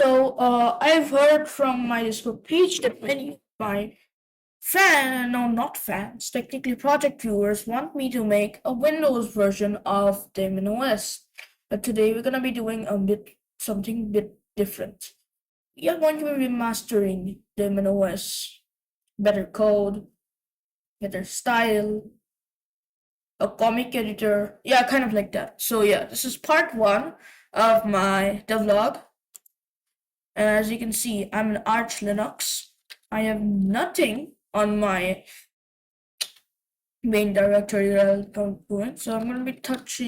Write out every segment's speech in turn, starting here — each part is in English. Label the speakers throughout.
Speaker 1: I've heard from my Discord page that many of my no, not fans, technically project viewers want me to make a Windows version of Daemon OS. But today we're gonna be doing something bit different. We are going to be remastering Daemon OS. Better code, better style, a comic editor. Yeah, kind of like that. So yeah, this is part one of my devlog. And as you can see, I'm an Arch Linux. I have nothing on my main directorial component, so I'm going to be touch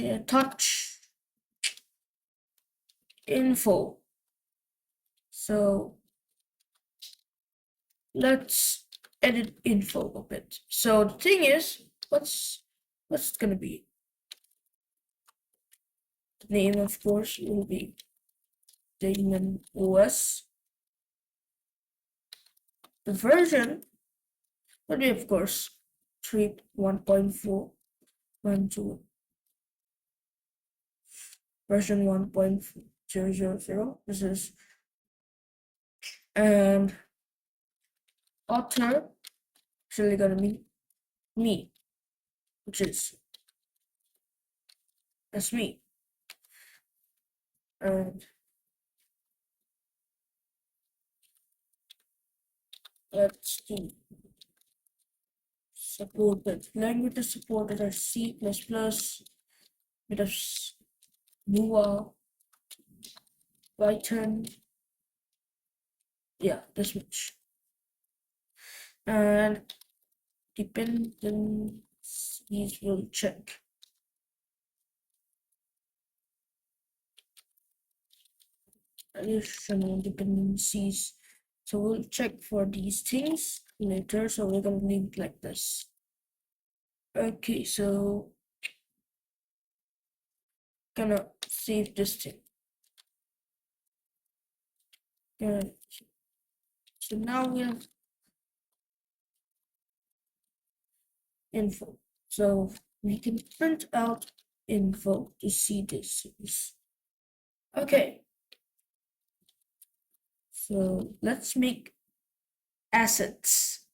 Speaker 1: info. So let's edit info a bit. So the thing is, what's it gonna be? The name, of course, will be Daemon OS. The version will be, of course, 3.1.4.2 version 1.000. This is, and author actually gonna be me, which is that's me. And let's do supported languages supported are C++, bit of Lua, Python. Yeah, this much. And dependencies will check. Additional dependencies. So we'll check for these things later. So we're gonna leave it like this. Okay, so gonna save this thing. So now we have info. So we can print out info to see this. Okay. So let's make assets.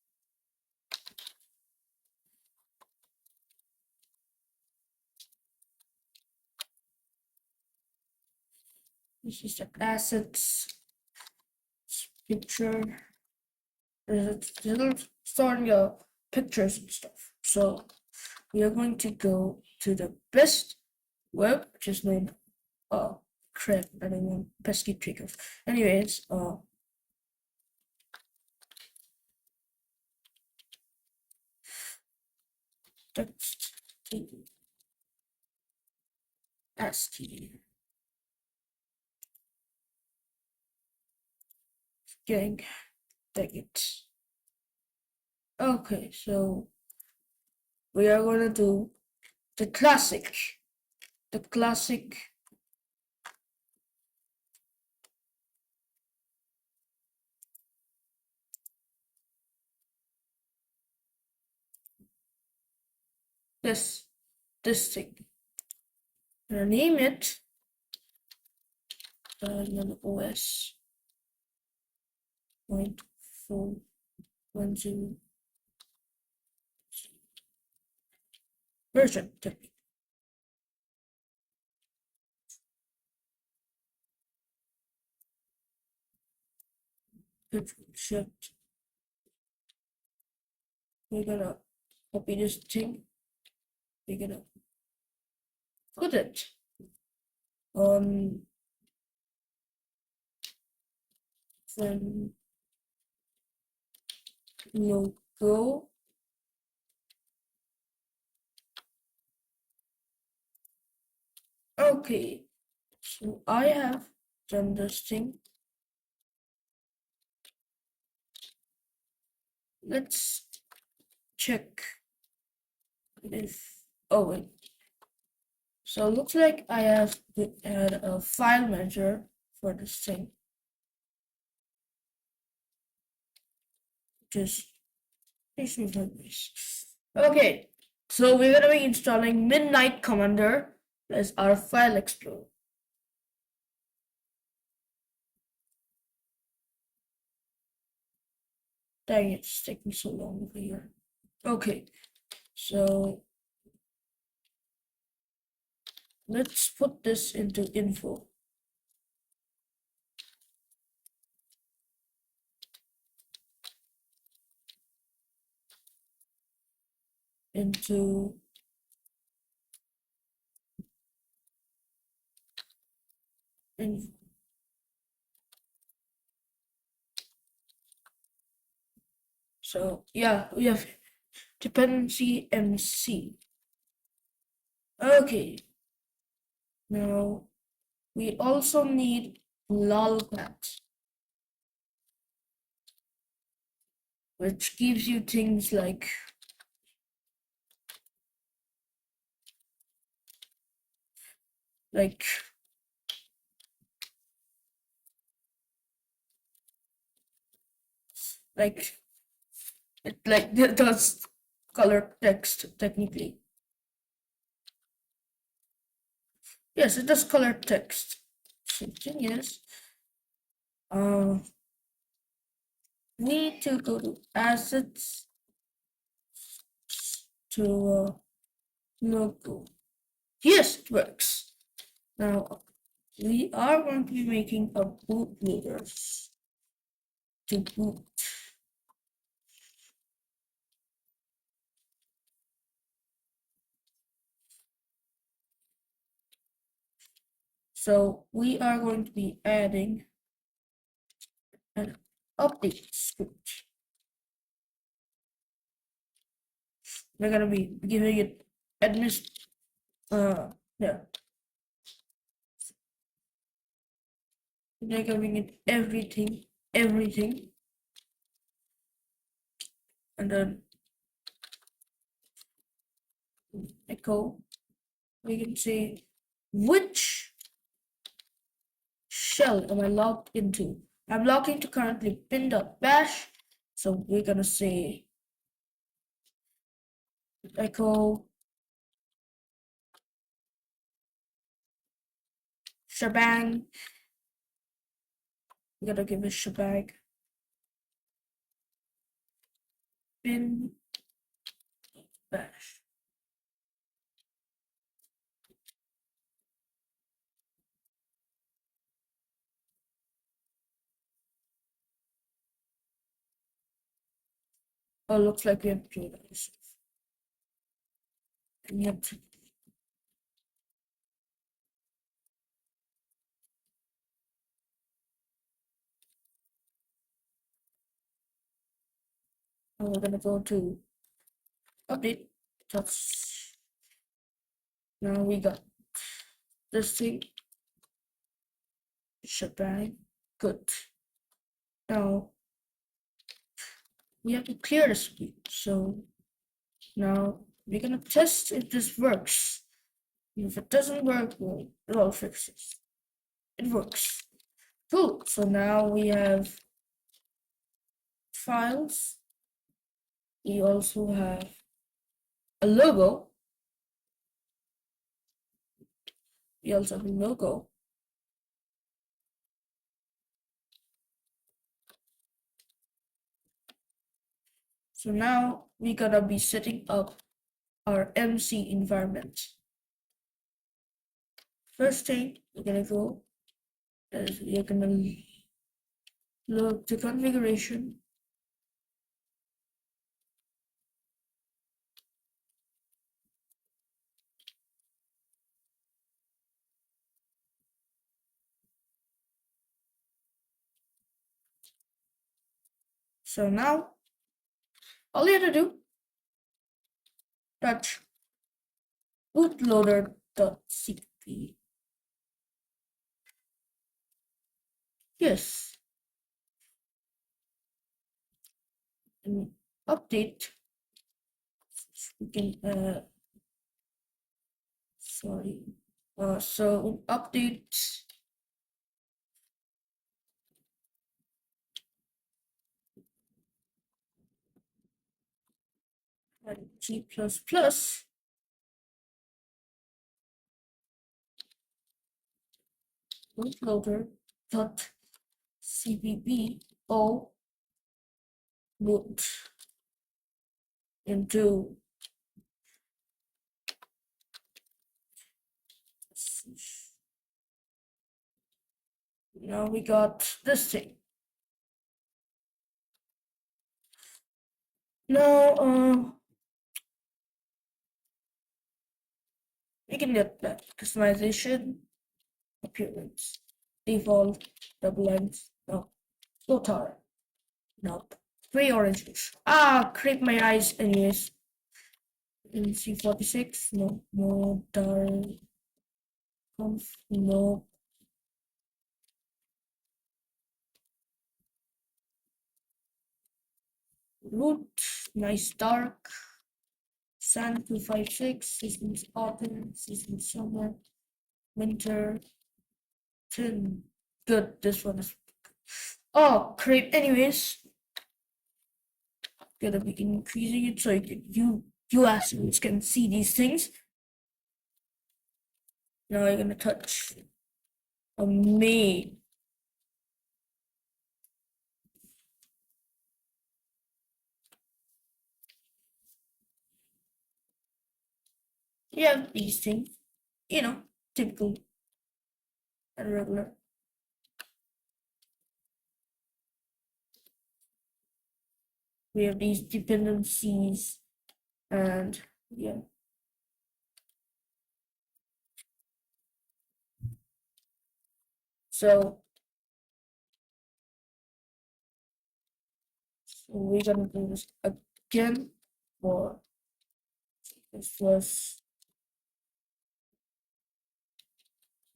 Speaker 1: This is the assets picture. It'll start your pictures and stuff. So we are going to go to the best web, which is named crap, I don't know, pesky triggers. Anyways, text ASCII. Gang, dang it. Okay, so we are gonna do the classic. The classic this thing. I'm gonna name it OS 0.410 version. Shift. We're gonna copy this thing. We're gonna put it on from logo. Okay, so I have done this thing. Let's check if, oh wait. So it looks like I have to add a file manager for this thing. Just okay, so we're gonna be installing Midnight Commander as our file explorer. Dang, it's taking so long over here. Okay, so let's put this into info. Into in so yeah, we have dependency MC. Okay, now we also need lolcat, which gives you things like like it does color text technically. Yes, it does color text. So the thing is, uh, we need to go to assets to logo. Yes, it works. Now we are going to be making a bootloader to boot. So we are going to be adding an update script. We're gonna be giving it admin. Yeah, we're giving it everything, and then echo. We can say which shell am I logged into? I'm logged into currently pin.bash. So we're gonna say echo shebang. We're gonna give it shebang pin bash. Oh, looks like we have to do this. Yep. And we're gonna go to update. That's now we got this thing shebang. Good. Now we have to clear the speed. So now we're gonna test if this works. If it doesn't work, well, it all fixes. It works. Cool. So now we have files. We also have a logo. We also have a logo. So now we're gonna be setting up our MC environment. First thing we're gonna go is we're gonna look the configuration. So now all you have to do, touch bootloader.cpp. Yes, and update. We can sorry. So update G++ bootloader.cpp. Oh, boot into now we got this thing. Now we can get that customization, appearance, default, double lines, no, floater, nope, gray orange. Creep my eyes anyways. In C46, no, no, dark, no, root, nice dark, sun 256, seasons autumn, seasons summer, winter, tin. Good, this one is. Oh, creep. Anyways, gonna be increasing it so you assholes can see these things. Now you're gonna touch a maid. Yeah, these things, typical and regular. We have these dependencies and yeah. So we're gonna do this again for this was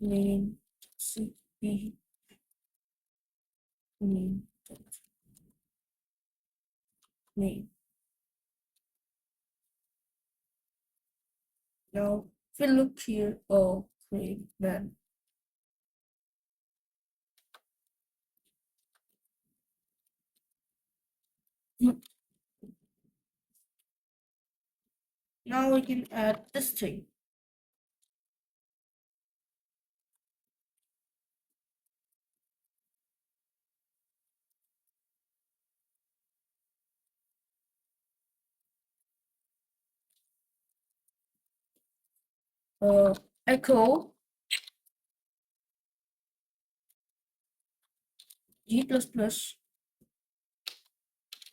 Speaker 1: main CP main main. Now if we look here, oh great man. Now we can add this thing. Echo G++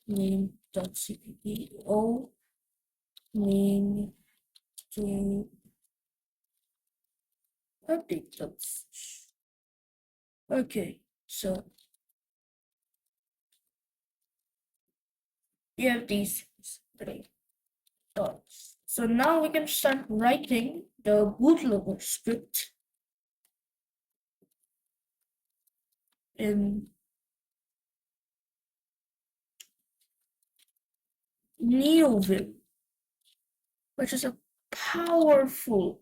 Speaker 1: name.cpp name to update those. Okay, so we have these three dots. So now we can start writing the bootloader script in NeoVim, which is a powerful,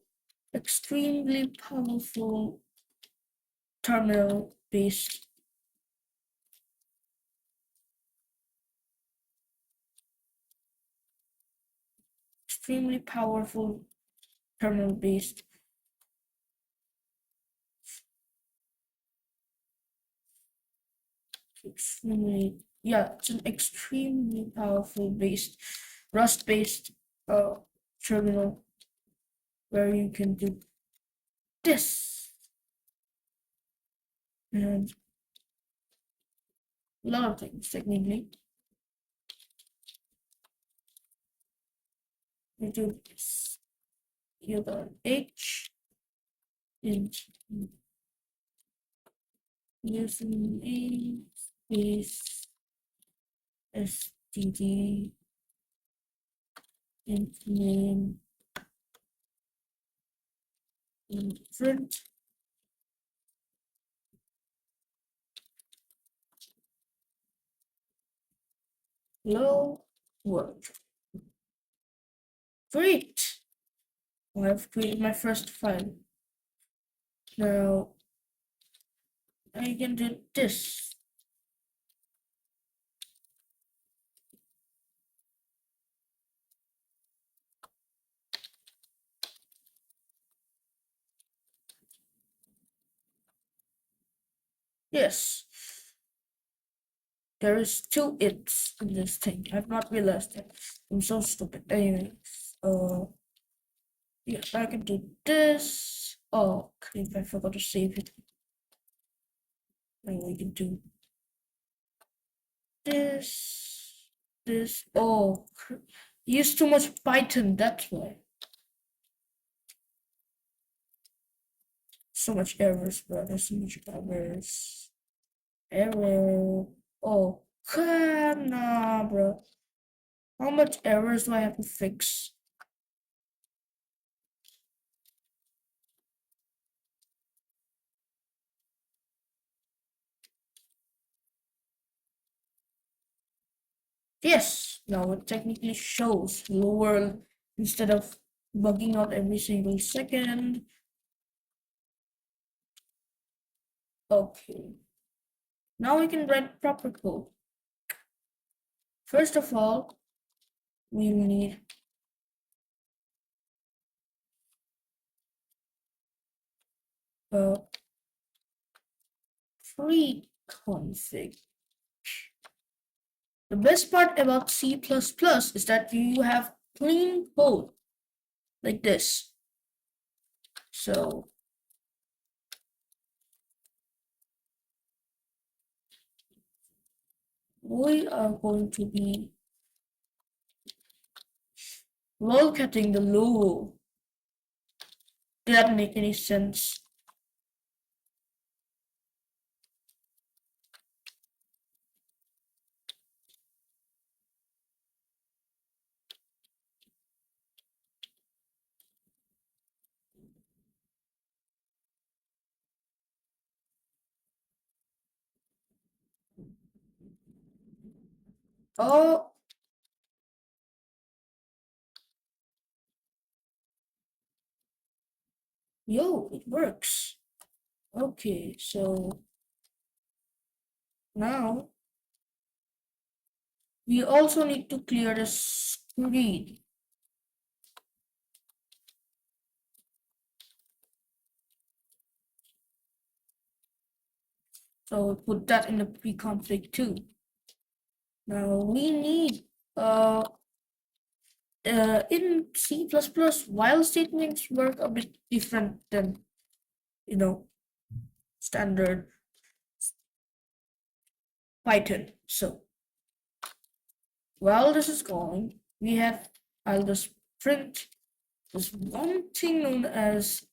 Speaker 1: extremely powerful terminal-based extremely powerful terminal-based it's an extremely powerful based Rust-based terminal where you can do this and a lot of things technically. You do this. You got H and using A space std and name and print. Hello world. Great! I have created my first file. Now I can do this. Yes. There is two its in this thing. I've not realized it. I'm so stupid. Anyways, yes, I can do this. Oh, crap, I forgot to save it. And we can do this, this. Oh, use too much Python, that's why. So much errors, bro. There's so much errors. Error. Oh, come on, bro. How much errors do I have to fix? Yes, now it technically shows hello world instead of bugging out every single second. Okay, now we can write proper code. First of all, we need a pre-config. The best part about C++ is that you have clean code like this. So we are going to be lolcatting the logo. Did that make any sense? Oh, yo, it works. Okay, so now we also need to clear the screen. So put that in the pre-config too. Now we need in C++, while statements work a bit different than standard Python. So while this is going, I'll just print this one thing known as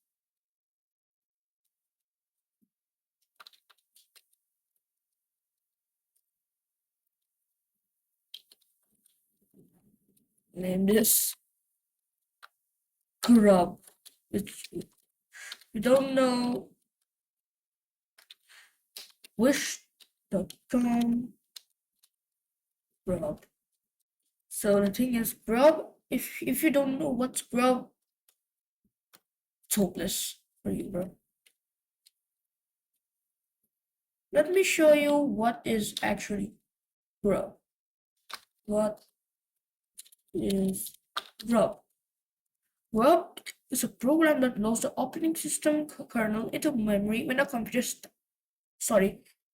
Speaker 1: name this grub, which we don't know wish.com grub. So the thing is, grub, if you don't know what's grub, it's hopeless for you, bro. Let me show you what is actually grub. What is grub? Grub is a program that loads the operating system kernel into memory when a computer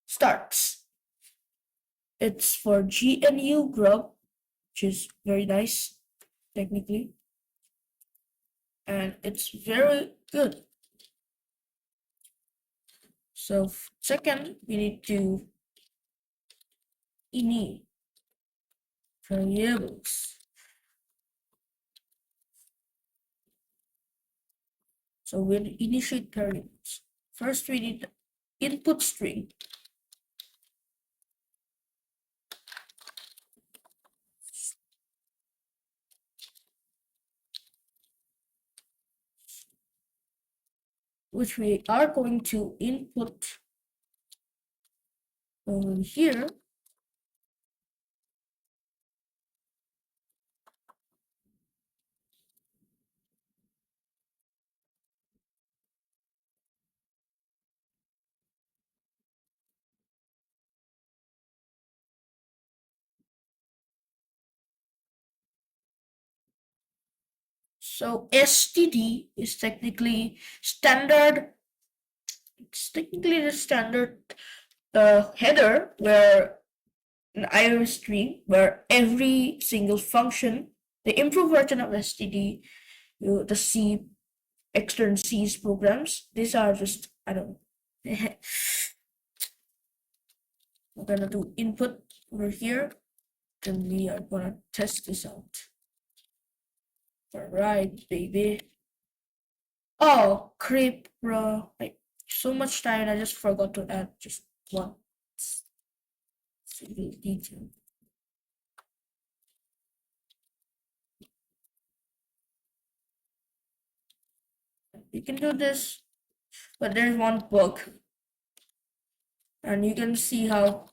Speaker 1: starts. It's for GNU grub, which is very nice technically, and it's very good. So second, we need to init variables. So we'll initiate variables. First, we need input string. Which we are going to input over here. So std is technically standard. It's technically the standard header where an iOS stream where every single function, the improved version of STD, the C, external C's programs, these are just, I don't know. We're gonna do input over here, and we are gonna test this out. Alright, baby. Oh, creep, bro. Like, so much time, I just forgot to add just one single detail. You can do this, but there's one bug, and you can see how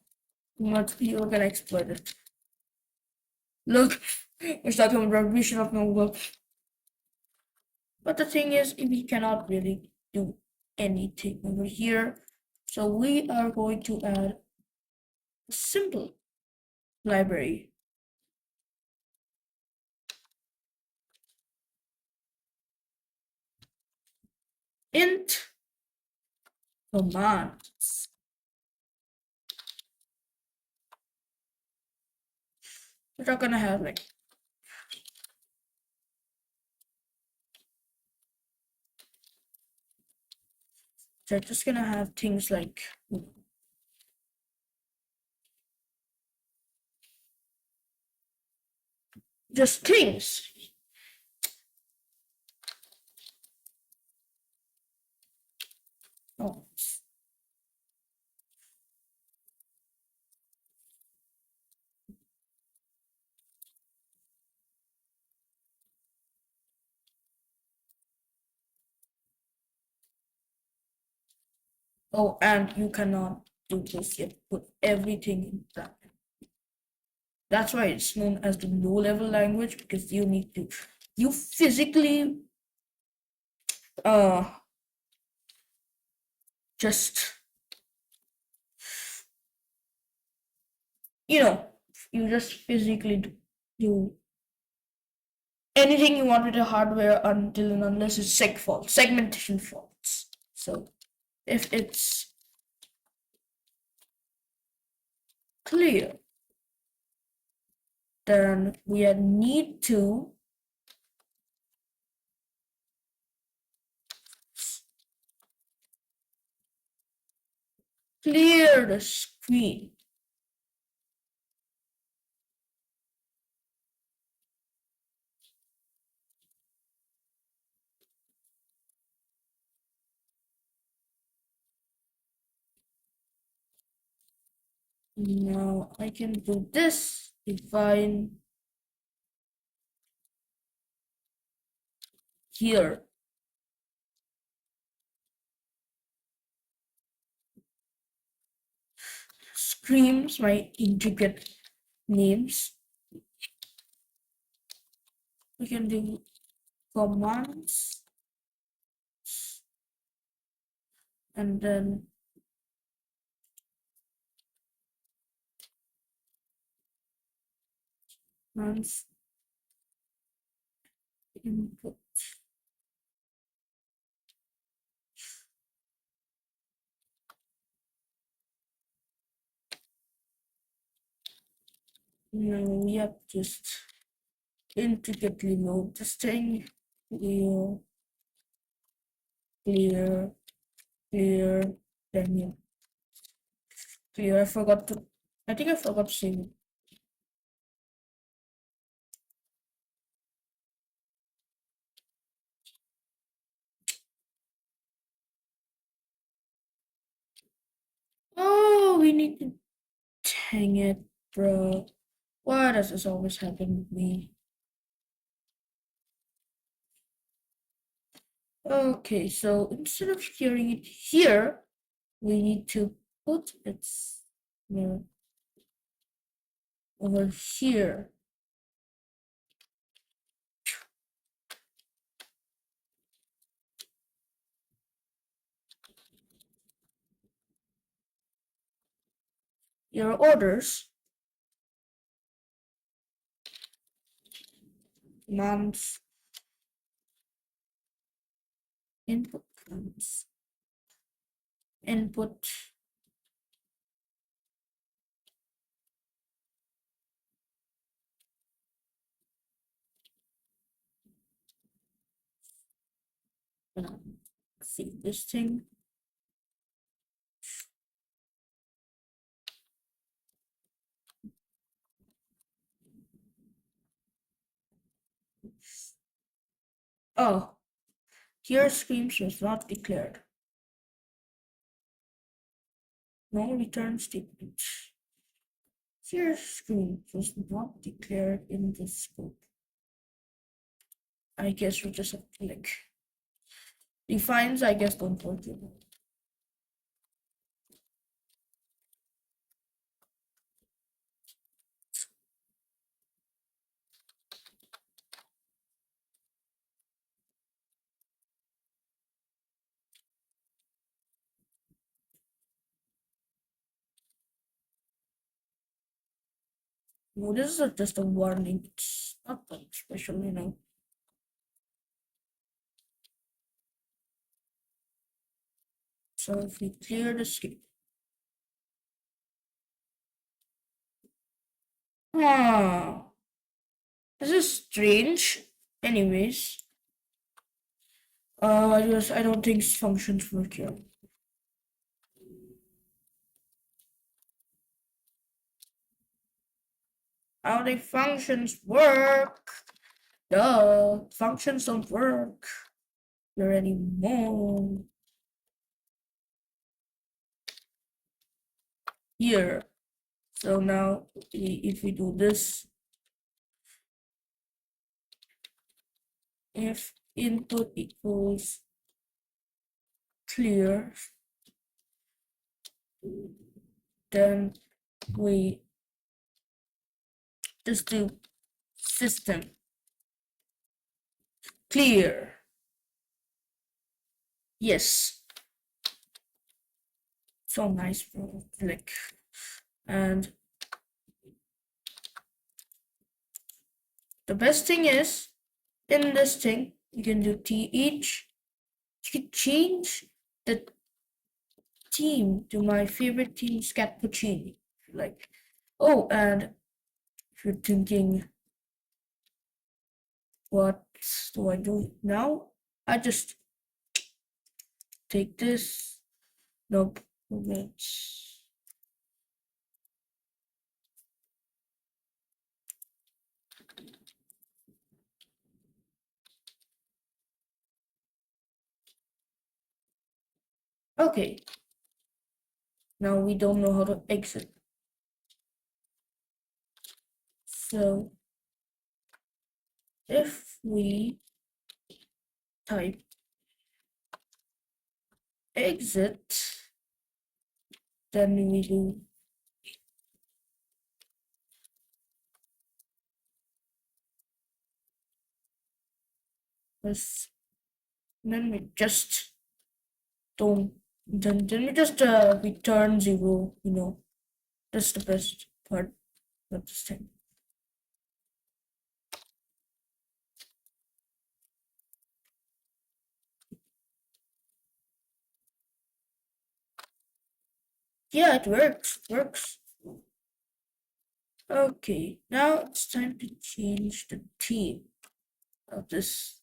Speaker 1: much people can exploit it. Look, it's like a revolution of no work. But the thing is, we cannot really do anything over here. So we are going to add a simple library. Int commands. We're not gonna have like they're just gonna have things like just things. Oh, oh, and you cannot do this yet. Put everything in that. That's why it's known as the low-level language because you need to you physically uh just you know you just physically do anything you want with the hardware until and unless it's segmentation faults. So if it's clear, then we need to clear the screen. Now I can do this, define here. Screams my intricate names. We can do commands and then commands input. Now we have just intricately load this thing. Clear, clear, clear, then yeah. Clear. I think I forgot to save it. Oh, we need to. Dang it, bro. Why does this always happen with me? Okay, so instead of hearing it here, we need to put it over here. Your orders, commands, input commands, input see this thing. Oh, here screams was not declared. No return statement. Here screams was not declared in the scope. I guess we just have to click. Defines, I guess, don't work. No, this is just a warning. It's not that special, you know. So if we clear the script. Ah, this is strange. Anyways, I don't think functions work here. How the functions work? Duh, functions don't work here anymore. Here. So now, if we do this, if input equals clear, then we just do system clear. Yes. So nice, bro. Click. And the best thing is, in this thing, you can do each. You can change the theme to my favorite theme, Scappuccini. Like, oh, and if you're thinking, what do I do now? I just take this. Nope. Let's. Okay. Now we don't know how to exit. So if we type exit, then we do this. Then we just don't. Then we just return 0. You know, that's the best part of this thing. Yeah, it works. Works. Okay, now it's time to change the theme of this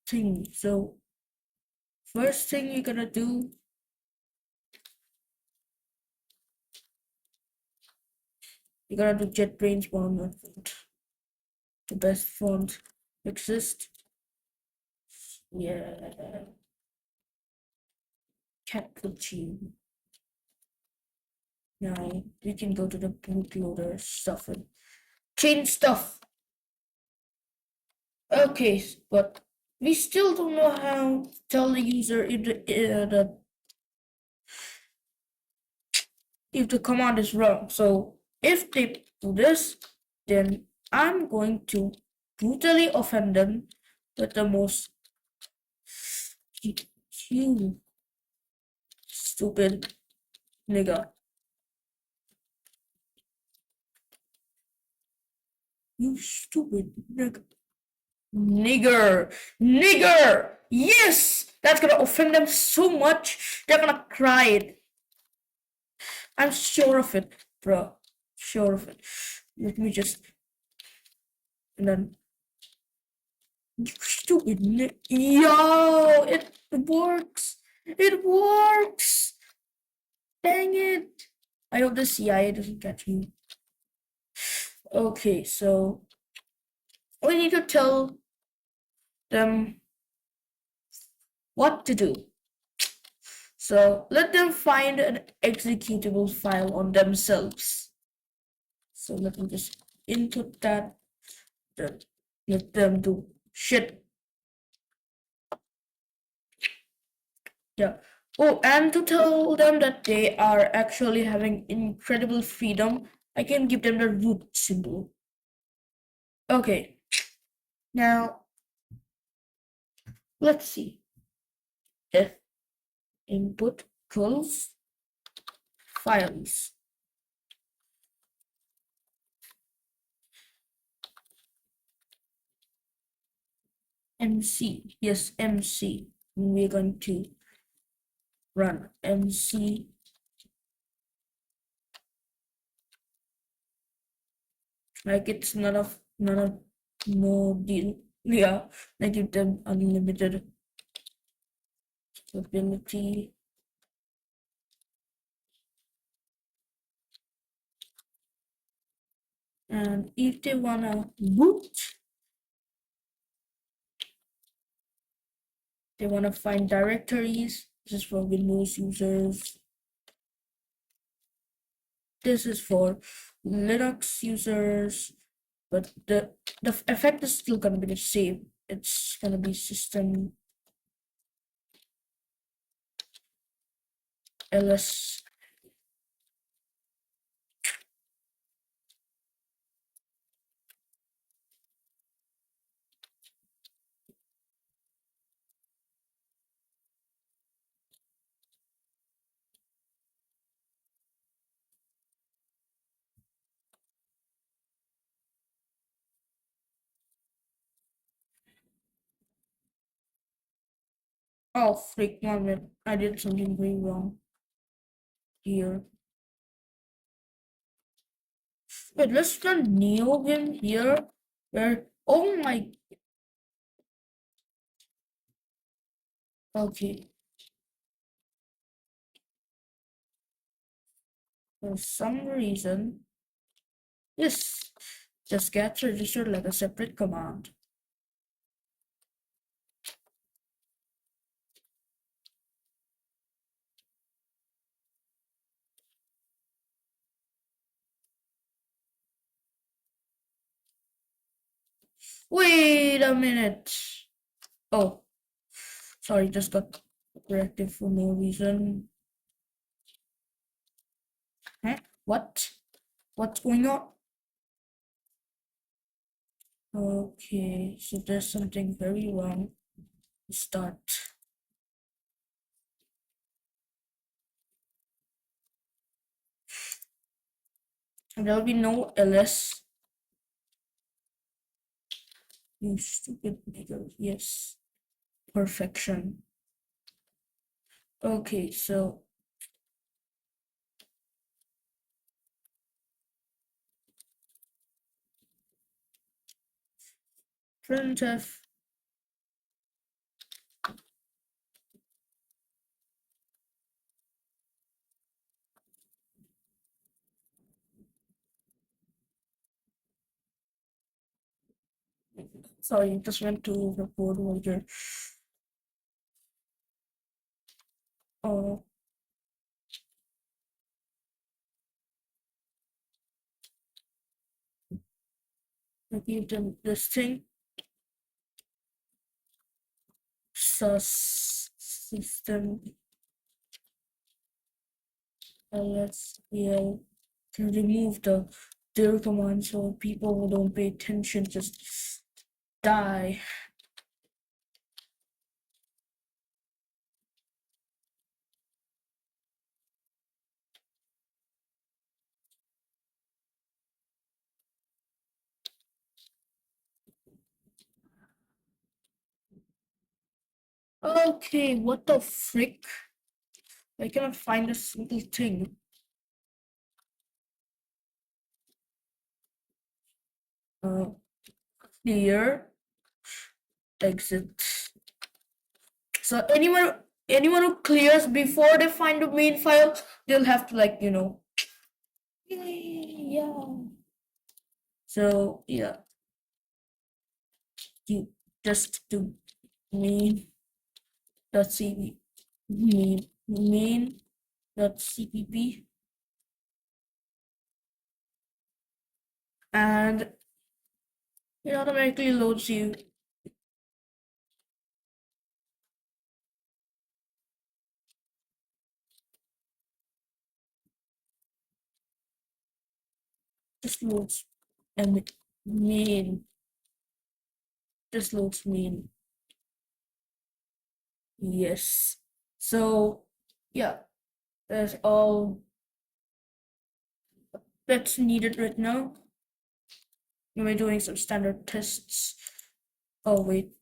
Speaker 1: thing. So first thing you're gonna do, you're gonna do JetBrains 1 font. The best font exists. Yeah. Cappuccino. Now we can go to the bootloader stuff and change stuff. Okay, but we still don't know how to tell the user if the command is wrong. So if they do this, then I'm going to brutally offend them with the most you stupid nigga. You stupid nigga. Nigger. Nigger! Yes! That's gonna offend them so much, they're gonna cry it. I'm sure of it, bro. Sure of it. Let me just. And then. You stupid nigger. Yo! It works! It works! Dang it! I hope the CIA doesn't catch me. Okay, so we need to tell them what to do. So let them find an executable file on themselves. So let me just input that. Let them do shit. Yeah. Oh, and to tell them that they are actually having incredible freedom, I can give them the root symbol. Okay, now let's see. If input equals files, MC, yes, MC. We're going to run MC like it's none of no deal. Yeah, I give them unlimited ability. And if they wanna boot, they wanna find directories. This is for Windows users. This is for Linux users. But the effect is still gonna be the same. It's gonna be system ls. Oh freak, one minute. I did something very wrong here. Wait, let's run neo him here. Where oh my okay. For some reason this just gets registered like a separate command. Wait a minute. Oh, sorry, just got corrected for no reason. Huh? What? What's going on? Okay, so there's something very wrong. Start. There'll be no ls. You stupid nigger. Yes. Perfection. Okay, so printf. Sorry, just went to the board over. Oh, I give them this thing. Sus system lsel can remove the dir command so people who don't pay attention just die. Okay, what the frick? I cannot find a single thing. Uh, clear exit. So anyone anyone who clears before they find the main file, they'll have to like, yeah. So yeah, you just do main.cpp main.cpp and it automatically loads you. Just loads and main. Just loads main. Yes. So yeah, that's all that's needed right now. We're doing some standard tests. Oh wait.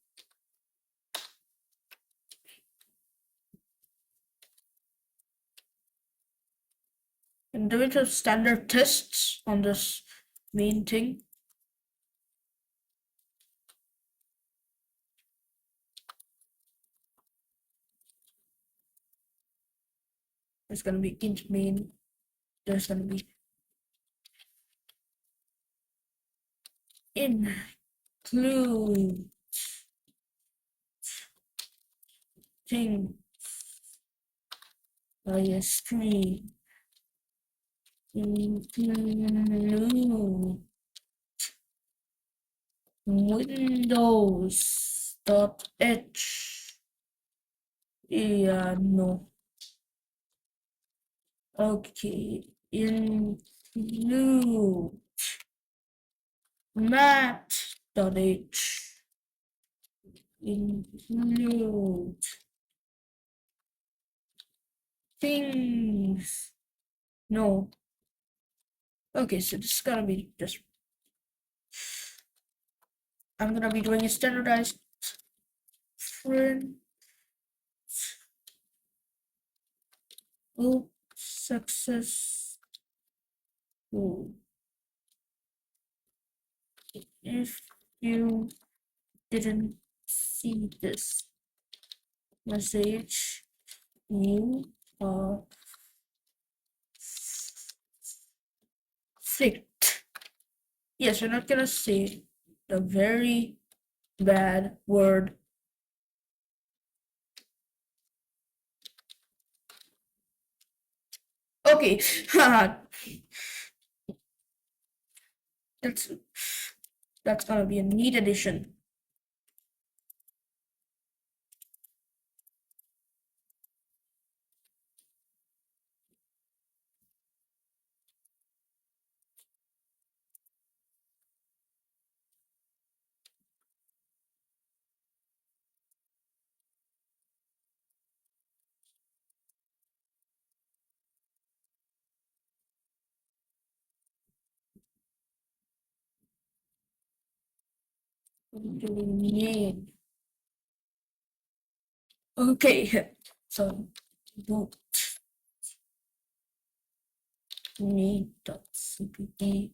Speaker 1: I'm doing some standard tests on this main thing. There's gonna be int main. There's gonna be include thing ISP include Windows.h. Yeah, no. Okay. Include mat.h. Include things. No. Okay, so this is gonna be just. I'm gonna be doing a standardized print. Oh, successful. If you didn't see this message, you are flicked. Yes, we're not gonna say the very bad word. Okay, that's that's gonna be a neat addition. Okay, so boot me.cpp.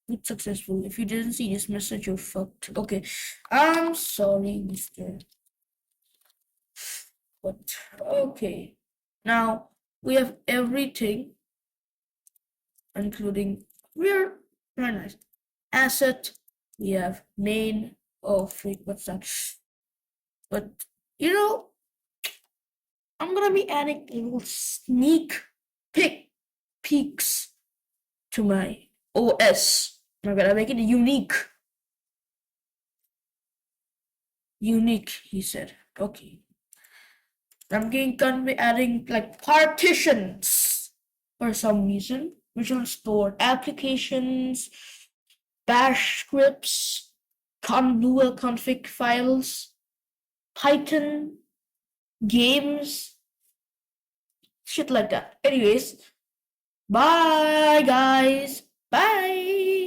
Speaker 1: Boot successful. If you didn't see this message, you're fucked. Okay, I'm sorry, Mister. But okay, now we have everything, including we're very nice asset. We have main. Oh freak, what's that? But you know, I'm gonna be adding little sneak peeks to my OS. I'm gonna make it unique. Unique, he said. Okay. Gonna be adding like partitions for some reason, which will store applications, bash scripts, Conlua config files, Python, games, shit like that. Anyways, bye guys. Bye.